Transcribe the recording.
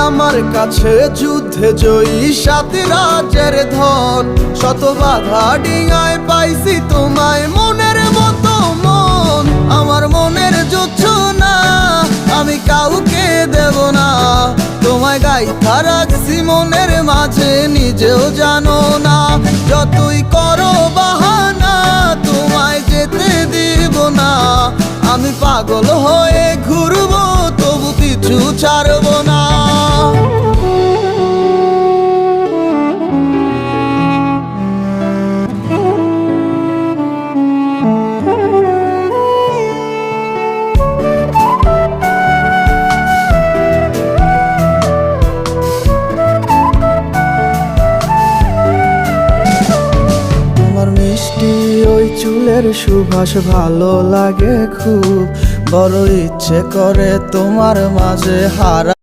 আমার কাছে যুদ্ধে জয়ী 7 রাজ্যের ধন। শত বাধা ডিঙায় পাইছি তোমায় মনের মতো মন। আমার মনের জোছনা আমি কাউকে দেব না, তোমায় গাইথা রাখছি মনের মাঝে নিজেও জানো না। যতই করো বাহানা তোমায় যেতে দিব না, আমি পাগল হয়ে ঘুরবো তবু পিছু ছাড়বো না। মিষ্টি ওই চুলের সুবাস ভালো লাগে খুব, বড় ইচ্ছে করে তোমার মাঝে হারাই